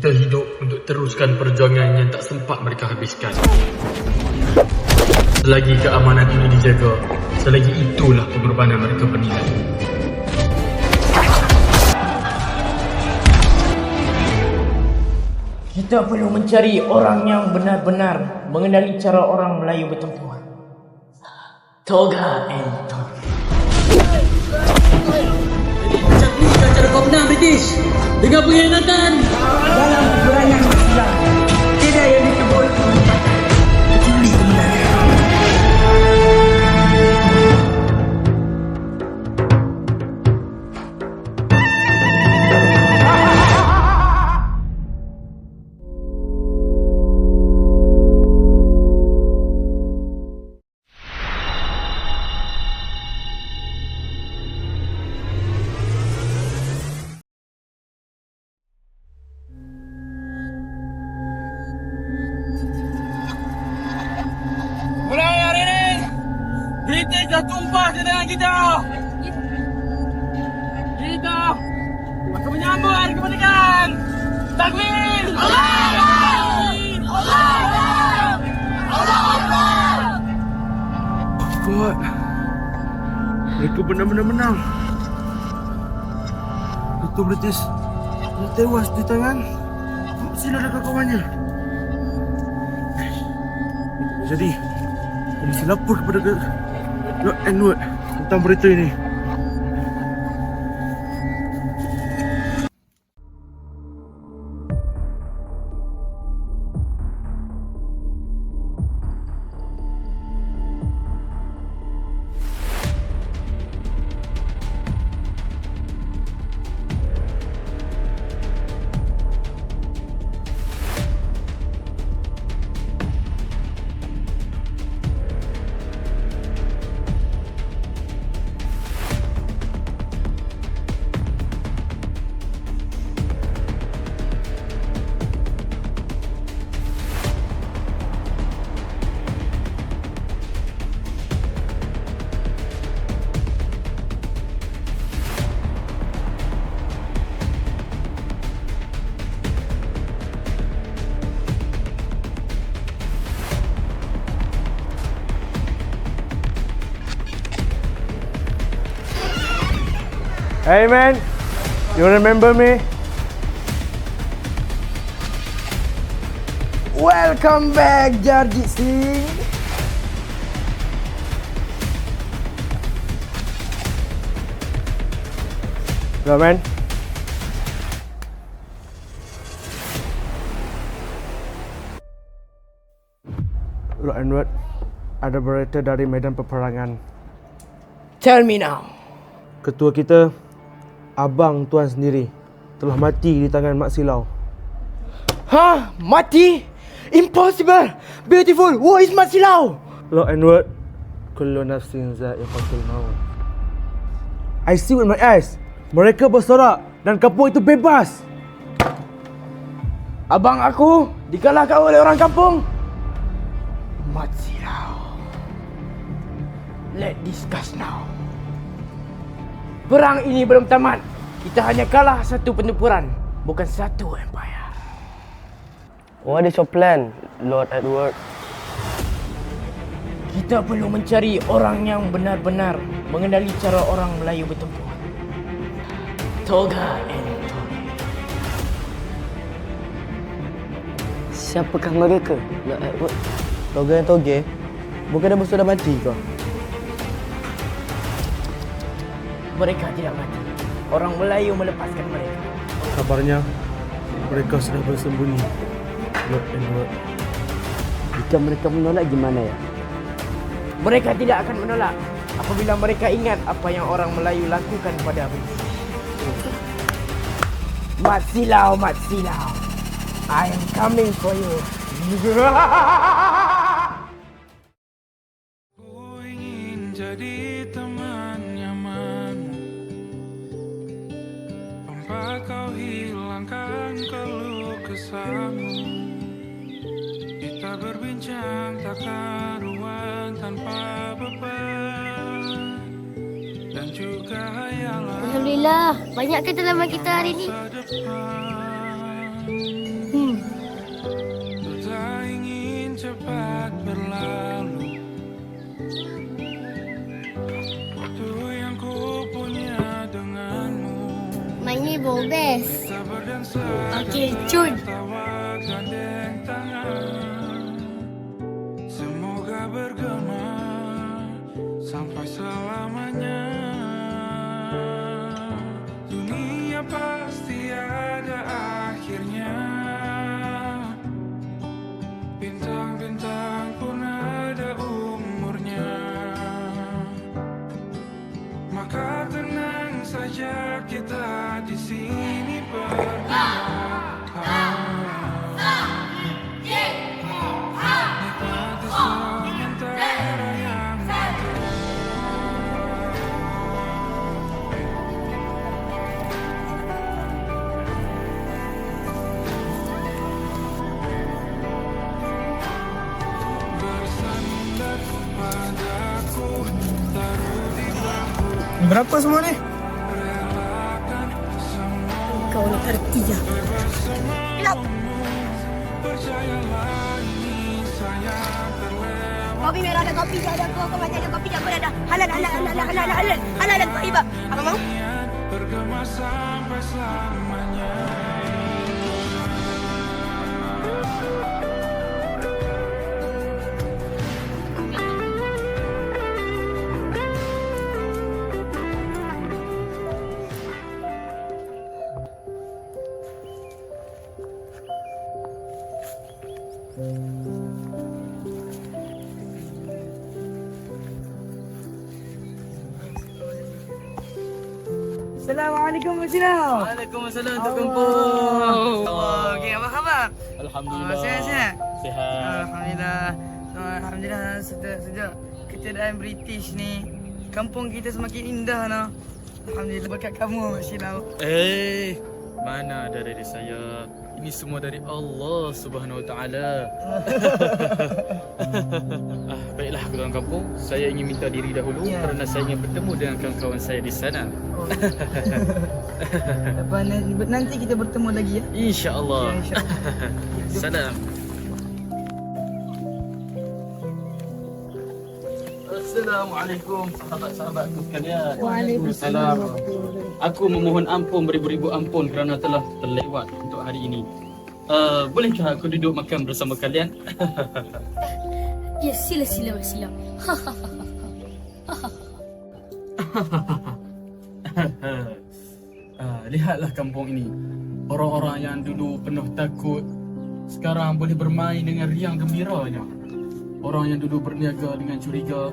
Kita hidup untuk teruskan perjuangan yang tak sempat mereka habiskan. Selagi keamanan ini dijaga, selagi itulah pengorbanan mereka bernilai. Kita perlu mencari orang yang benar-benar mengenali cara orang Melayu bertempur. Toga and Tony. Macam ni cara kau menang, British. Dengan pengkhianatan. Dalam peperangan Islam, tidak yang disebut kecuali kemenangan. Mulai hari ini, British dah tumpah di tangan kita. Kita akan menyambut hari kemerdekaan. Takbir! Kuat. Mereka benar-benar menang. Ketua British dah tewas di tangan sila dan kawan-kawannya. Jadi, aku mesti lapor kepada Lord Edward tentang berita ini. Hey man, you remember me? Welcome back, Jarjit Singh. Hello man. Lord Edward, ada berita dari medan peperangan. Tell me now. Ketua kita, abang tuan sendiri, telah mati di tangan Mak Silau. Hah? Mati? Impossible! Beautiful! Who is Mat Silau? Lord Edward, kullu nafsin za'iqatul maut. I see with my eyes. Mereka bersorak dan kampung itu bebas. Abang aku dikalahkan oleh orang kampung. Mat Silau. Let's discuss now. Perang ini belum tamat. Kita hanya kalah satu pertempuran, bukan satu empire. What is your plan, Lord Edward? Kita perlu mencari orang yang benar-benar mengenali cara orang Melayu bertempur. Toga and Tony. Siapakah mereka, Lord Edward? Toga yang toge? Bukan dah sudah mati kau? Mereka tidak mati. Orang Melayu melepaskan mereka. Kabarnya, mereka sudah bersembunyi. Lord Edward. Jika mereka menolak gimana ya? Mereka tidak akan menolak apabila mereka ingat apa yang orang Melayu lakukan pada British. Mat Silau, Mat Silau. I am coming for you. Ku ingin jadi teman nyaman, tempat kau hilangkan keluh kesahmu. Kita berbincang tak karuan tanpa beban, dan juga hayalan Alhamdulillah, banyak ke tanaman kita hari ni? masa depan. Ku tak ingin cepat berlalu. Waktu yang ku punya denganmu, Mainnya best. kita berdansa Okey, cun. tawa gandeng tangan. Semoga bergema sampai selamanya. Dunia pasti ada akhirnya. Bintang-bintang pun ada umurnya. Maka tenang saja kita di sini berdua. Nikmati sementara yang ada. Bersandar padaku, taruh di bahu, Berapa semua ni? relakan semua. Kau nak erti ya. Percayalah ini sayang terlewat. Kopi merah ada kopi, ada kau banyak ada kopi, apa ada. Halal dan thayyibah. Apa mau? Bergema sampai selamanya. Assalamualaikum Masina. Waalaikumsalam Tok Kampung. Okey, apa khabar? Alhamdulillah. Sihat-sihat? Sihat. Alhamdulillah. Alhamdulillah sejak ketiadaan British ni, kampung kita semakin indah nah. Alhamdulillah berkat kamu Mak Syirah. Mana ada dari saya? Ini semua dari Allah Subhanahu Wa Taala. Baiklah kawan kampung, saya ingin minta diri dahulu kerana saya ingin bertemu dengan kawan-kawan saya di sana. Nanti kita bertemu lagi ya. Insya-Allah. Ya, insya-Allah. Salam. Assalamualaikum sahabat-sahabatku sekalian. Waalaikumsalam. Aku memohon ampun beribu-ribu ampun kerana telah terlewat untuk hari ini. Bolehkah aku duduk makan bersama kalian? Ya, sila. Lihatlah kampung ini. Orang-orang yang dulu penuh takut sekarang boleh bermain dengan riang gembiranya. Orang yang dulu berniaga dengan curiga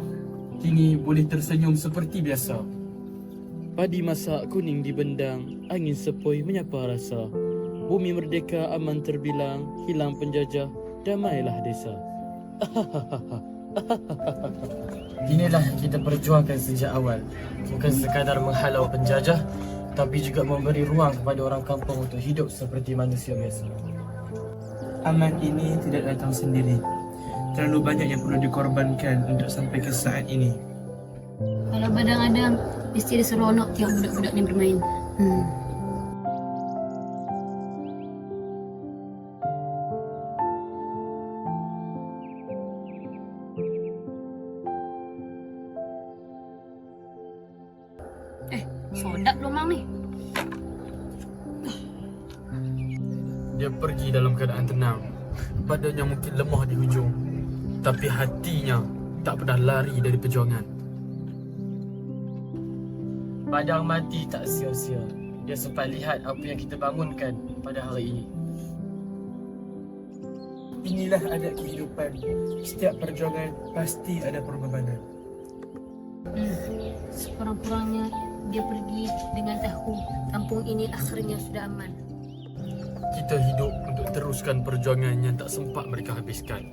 kini boleh tersenyum seperti biasa. Padi masak kuning dibendang, angin sepoi menyapa rasa. Bumi merdeka aman terbilang, hilang penjajah, damailah desa. Inilah kita perjuangkan sejak awal. Bukan sekadar menghalau penjajah, tapi juga memberi ruang kepada orang kampung untuk hidup seperti manusia biasa. Aman ini tidak datang sendiri. Terlalu banyak yang perlu dikorbankan untuk sampai ke saat ini. Kalau badang-badang, mesti ada seronok tengok budak-budak ni bermain. Sodak lomang ni. Dia pergi dalam keadaan tenang. Badannya mungkin lemah di hujung, tapi hatinya tak pernah lari dari perjuangan. Padang mati tak sia-sia. Dia sempat lihat apa yang kita bangunkan pada hari ini. Inilah adat kehidupan. Setiap perjuangan pasti ada pengorbanan. Sekurang-kurangnya dia pergi dengan tahu kampung ini akhirnya sudah aman. Kita hidup untuk teruskan perjuangan yang tak sempat mereka habiskan.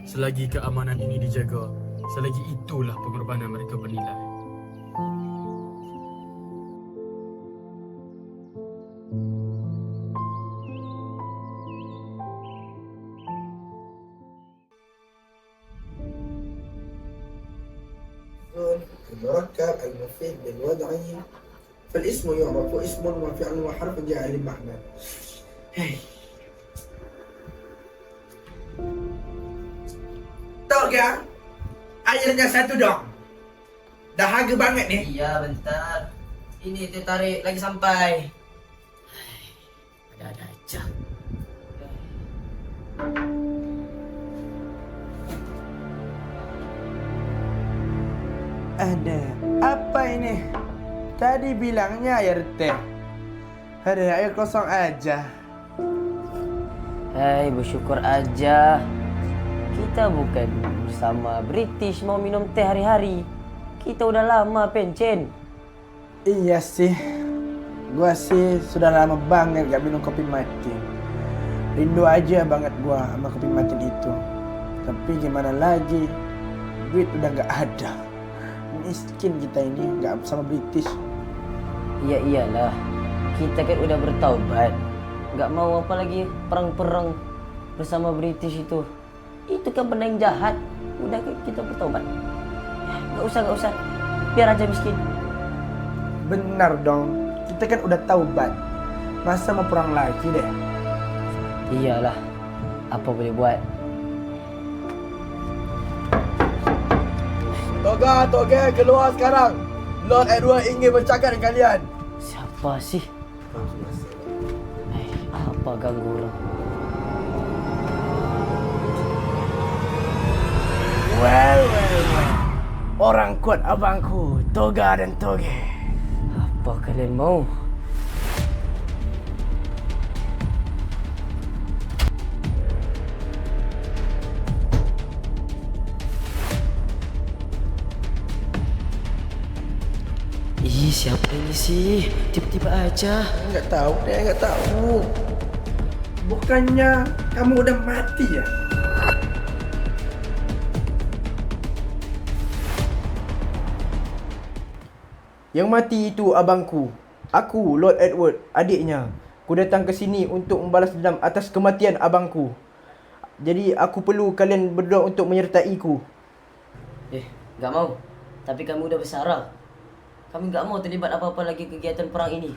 Selagi keamanan ini dijaga, selagi itulah pengorbanan mereka bernilai. المركب المفيد بالوضع فالاسم يعرف اسم وفعل وحرف جاء للمعنى. Toga, airnya satu dong. Dahaga banget ni. Iya, bentar. Ini teh tarik lagi sampai. Ada-ada aja. Ada apa ini? Tadi bilangnya air teh. Ada air kosong aja. Hai, bersyukur aja. Kita bukan bersama British mau minum teh hari-hari. Kita udah lama pencen. Iya sih. Gua sih sudah lama banget gak minum kopi Martin. Rindu aja banget gua sama kopi Martin itu. Tapi gimana lagi? Duit udah gak ada. Miskin kita ini gak sama British. Iya iyalah. Kita kan udah bertaubat. Gak mau apa lagi perang-perang bersama British itu. Itu kan benda yang jahat. Udah kita bertaubat. Gak usah. Biar aja miskin. Benar dong. Kita kan udah taubat. Masa mau perang lagi deh? Iyalah. Apa boleh buat? Toga, keluar sekarang. Lord Edward ingin bercakap dengan kalian. Siapa sih? Apa ganggu orang? Well. Orang kuat abangku, Toga dan Toge. Apa kalian mau? Ih, siapa ini sih? Tiba-tiba aja. Enggak tahu. Bukannya kamu udah mati ya? Yang mati itu abangku. Aku, Lord Edward, adiknya. Ku datang ke sini untuk membalas dendam atas kematian abangku. Jadi aku perlu kalian berdua untuk menyertaiku. Gak mau. Tapi kamu udah bersarah. Kami gak mau terlibat apa-apa lagi kegiatan perang ini.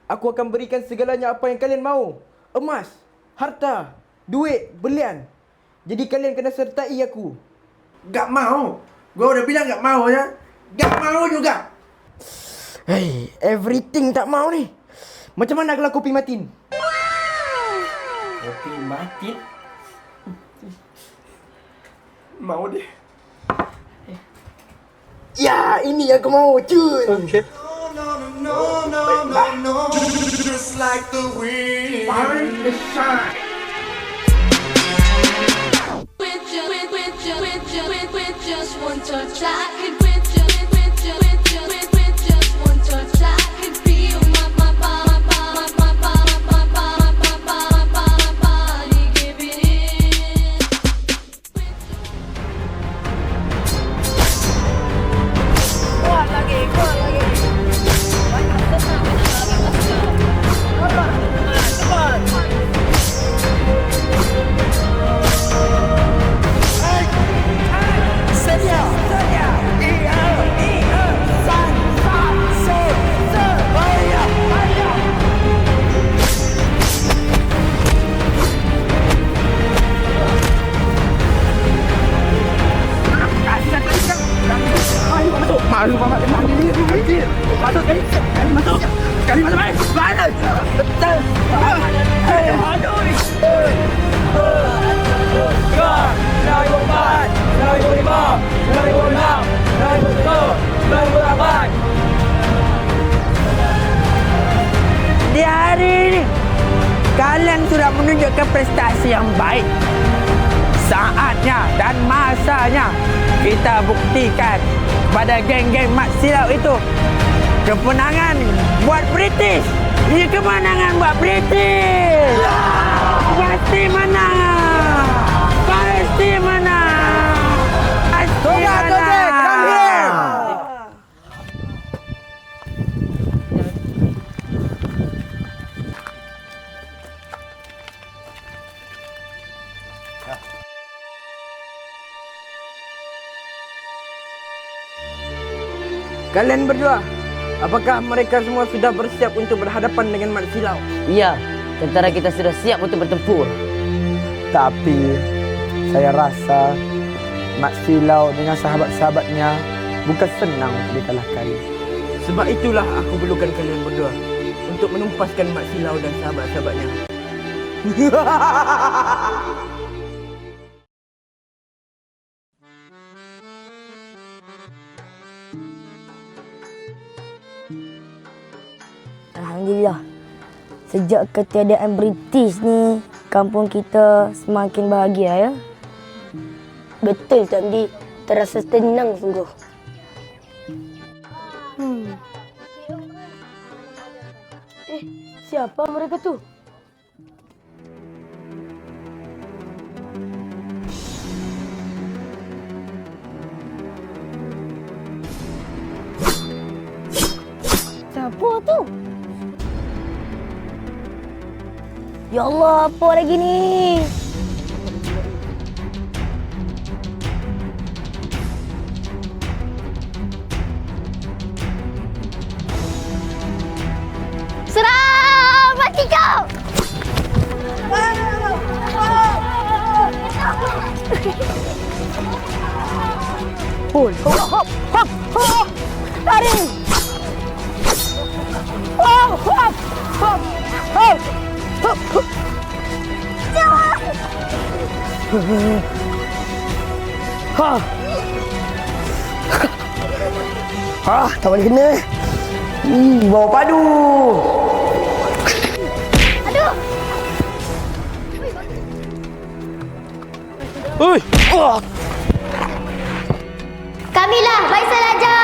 Aku akan berikan segalanya apa yang kalian mahu. Emas, harta, duit, belian. Jadi kalian kena sertai aku. Gak mau. Gua udah bilang gak mau ya. Gak mau juga. Hey, everything tak mau ni. Macam mana kalau kopi Martin? Kopi Martin? Mau deh. Ya, ini yang aku mau, cuy. Okay. No. Just like the wind. Find the shine. With just one touch, I can with just one touch, I can feel my body giving in. Kuat lagi. Di hari ini kalian sudah menunjukkan prestasi yang baik. Saatnya dan masanya kita buktikan pada geng-geng Mat Silau itu kemenangan buat British. Ini kemenangan buat British. Pasti menang. Pasti menang. Toga, come here. Kalian berdua, apakah mereka semua sudah bersiap untuk berhadapan dengan Mat Silau? Iya, tentara kita sudah siap untuk bertempur. Tapi saya rasa Mat Silau dengan sahabat-sahabatnya bukan senang untuk dikalahkan. Sebab itulah aku perlukan kalian berdua untuk menumpaskan Mat Silau dan sahabat-sahabatnya. Alhamdulillah. Sejak ketiadaan British ni, kampung kita semakin bahagia ya. Betul Tamdi, terasa tenang sungguh. Siapa mereka tu? Siapa tu? Ya Allah, apa lagi ni? Serang! Mati kau! Hop, hop, hop, hop! Lari! Hop, hop, hop, hop! Tak boleh kena. Bawa padu. Aduh! Oi! Kamilah, baik saja.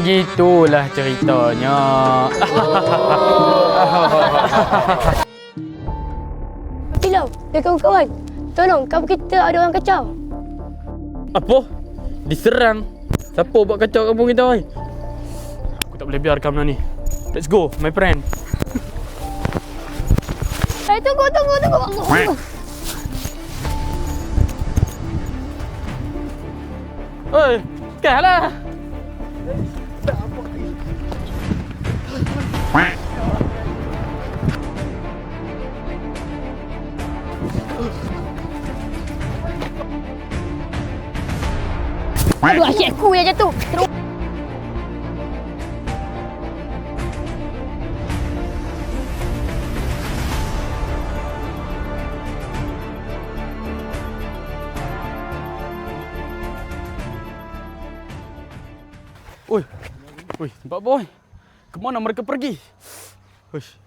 Gitulah ceritanya. Silau, ya kawan-kawan. Tolong, kampung kita ada orang kacau. Apa? Diserang? Siapa buat kacau kampung kita, oi? Aku tak boleh biarkan benda ni. Let's go, my friend. Tunggu. Oi, kalah. Aduh, asyik aku yang jatuh. Terus. Oi, nampak boy. Kemana mereka pergi? Uish.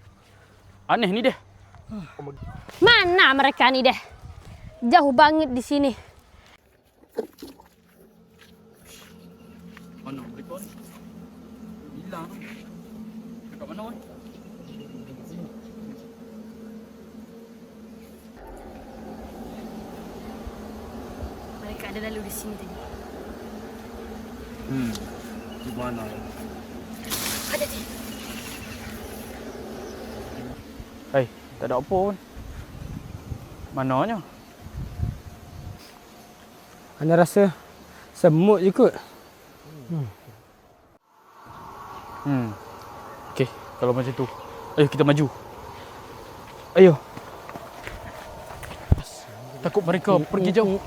Aneh ni dia. Mana mereka ni deh? Jauh banget di sini. Mana mereka ni? Hilang. Dekat mana, oi? Mereka ada lalu di sini tadi. Di mana? Hati-hati. Hei, tak ada apa pun. Mananya? Anda rasa semut je kot. Okey, kalau macam tu, ayo kita maju. Ayo. Takut mereka pergi jauh.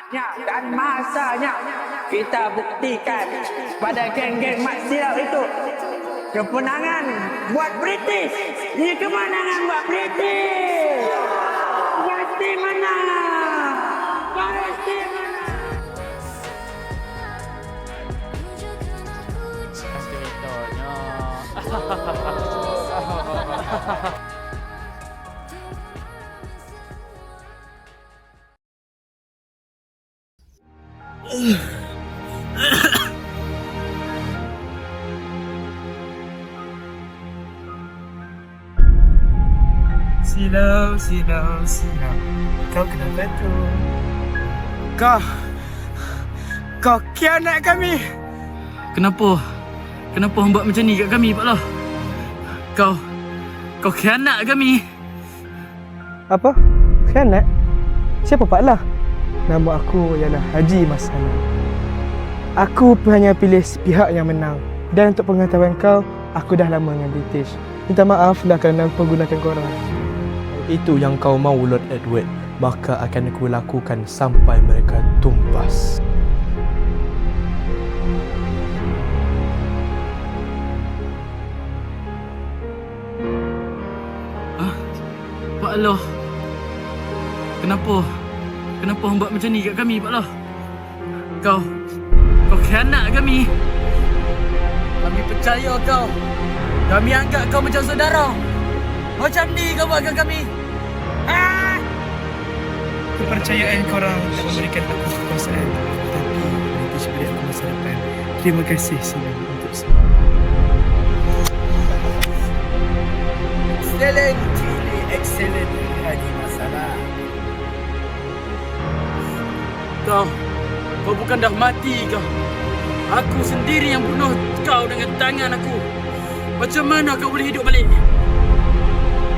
Saatnya dan masanya kita buktikan pada geng-geng Mat Silau itu kemenangan buat British. Ini kemenangan buat British. Pasti menang. Pasti menang. Silau. Kau kenapa tu? Kau khianat kami. Kenapa? Kenapa hang buat macam ni kat kami, Pak Lah? Kau khianat kami. Apa? Khianat? Siapa Pak Lah? Nama aku ialah Haji Masana. Aku hanya pilih pihak yang menang. Dan untuk pengetahuan kau, aku dah lama dengan British. Minta maaf dah kerana menggunakan korang. Itu yang kau mahu, Lord Edward. Maka akan aku lakukan sampai mereka tumpas. Pak Allah. Kenapa hang buat macam ni kat kami, Pak Allah? Kau khianat kami. Kami percaya kau. Kami anggap kau macam saudara. Macam ni kau buat kat kami. Kepercayaan korang tak memberikan aku kekuasaan, tapi British beri aku masa depan. Terima kasih Silau untuk semua. Excellent Haji Masana. Kau bukan dah mati kau. Aku sendiri yang bunuh kau dengan tangan aku. Macam mana kau boleh hidup balik?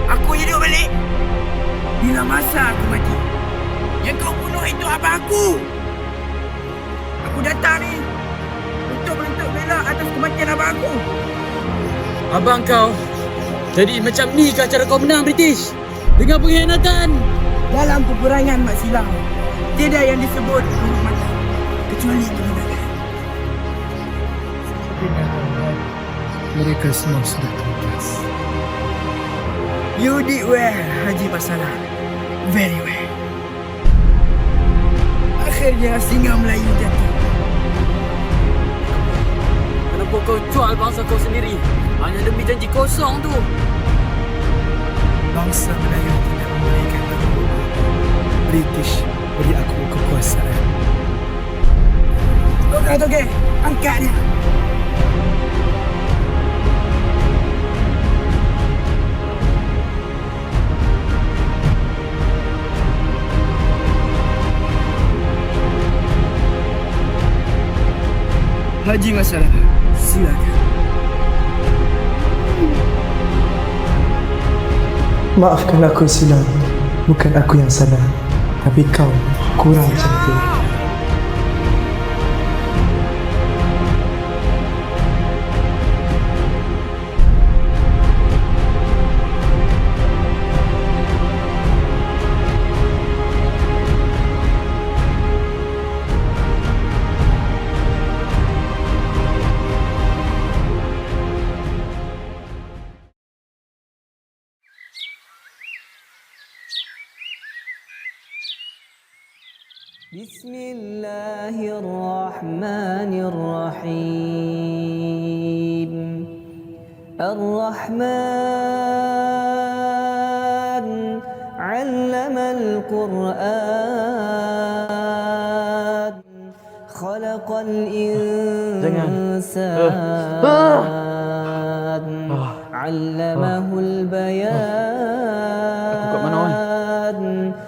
Aku hidup balik. Bila masa aku mati, yang kau bunuh itu abang aku. Aku datang ni untuk menuntut bela atas kematian abang aku. Abang kau jadi macam ni kah cara kau menang British? Dengan pengkhianatan. Dalam peperangan Mat Silau, tiada yang disebut penghormatan kecuali kemenangan. Mereka semua sudah tumpas. You did well, Haji Masana. Very well. Akhirnya singa Melayu jatuh. Kenapa kau jual bangsa kau sendiri hanya demi janji kosong tu? Bangsa Melayu tidak memberikan aku. British beri aku kekuasaan. Okey, angkat dia. Haji Masana, silakan. Maafkan aku Silau. Bukan aku yang salah, tapi kau kurang cantik. Bismillahirrahmanirrahim. Ar-Rahman 'allamal Qur'an. Khalaqal insan. 'allamahul bayan.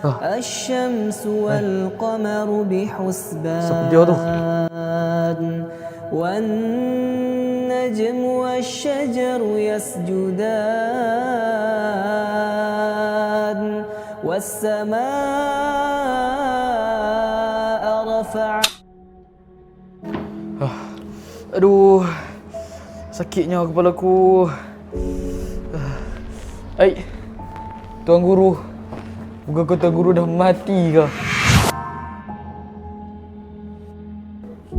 الشمس والقمر بحسبان والنجم والشجر يسجدان والسماء رفع. Aduh, sakitnya kepalaku. Tuan Guru, bukan kau Tuan Guru dah mati ke?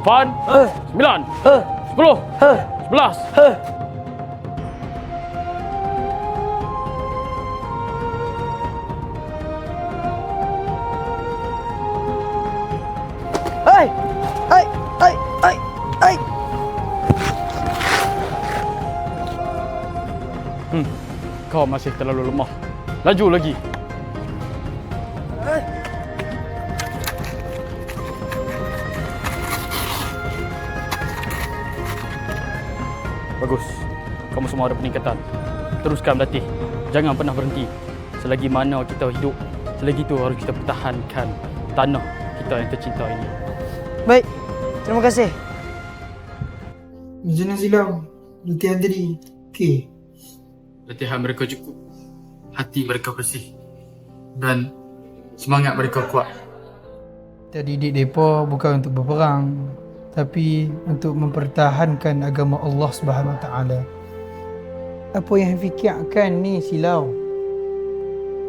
8, 9, 10, 11. Hai! Hai! Hai! Hai! Hai! Kau masih terlalu lemah. Laju lagi. Bagus. Kamu semua ada peningkatan. Teruskan berlatih. Jangan pernah berhenti. Selagi mana kita hidup, selagi itu harus kita pertahankan tanah kita yang tercinta ini. Baik. Terima kasih. Macam mana silau? Latihan tadi. Okey. Latihan mereka cukup. Hati mereka bersih. Dan semangat mereka kuat. Kita didik mereka bukan untuk berperang, tapi untuk mempertahankan agama Allah Subhanahu Wa Taala. Apa yang fikirkan ni silau?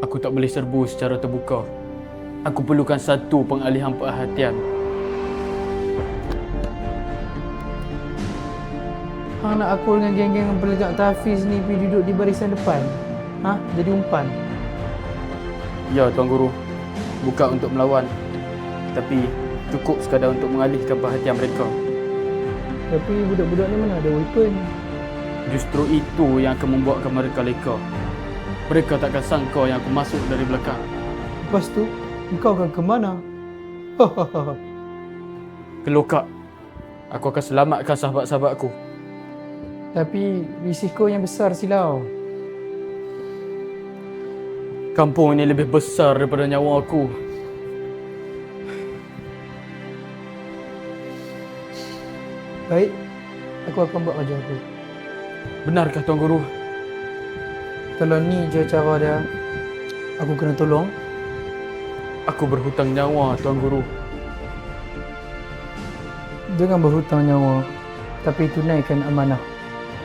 Aku tak boleh serbu secara terbuka. Aku perlukan satu pengalihan perhatian. Hang nak aku dengan geng-geng pelegak tahfiz ni pergi duduk di barisan depan? Ha? Jadi umpan? Ya, Tuan Guru. Bukan untuk melawan. Tapi cukup sekadar untuk mengalihkan perhatian mereka. Tapi budak-budak ni mana ada weapon? Justru itu yang akan membuatkan mereka leka. Mereka takkan sangka yang aku masuk dari belakang. Lepas tu, engkau akan ke mana? Ke lokak. Aku akan selamatkan sahabat-sahabatku. Tapi risiko yang besar silau. Kampung ini lebih besar daripada nyawa aku. Baik, aku akan buat kerja aku. Benarkah Tuan Guru? Kalau ni je cara dia, aku kena tolong. Aku berhutang nyawa, Tuan Guru. Jangan berhutang nyawa, tapi tunaikan amanah.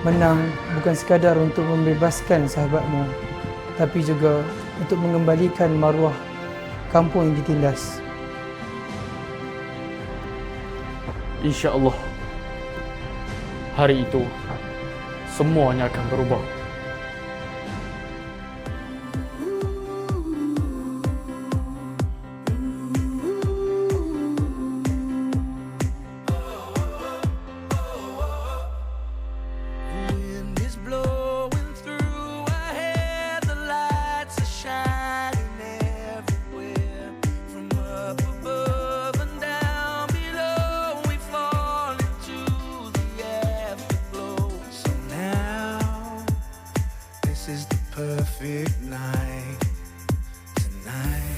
Menang bukan sekadar untuk membebaskan sahabatmu, tapi juga untuk mengembalikan maruah kampung yang ditindas. InsyaAllah hari itu semuanya akan berubah. Wind is blowing through our hair, the lights are shining everywhere. From up above and down below, we fall into the afterglow. So now, this is the perfect night tonight.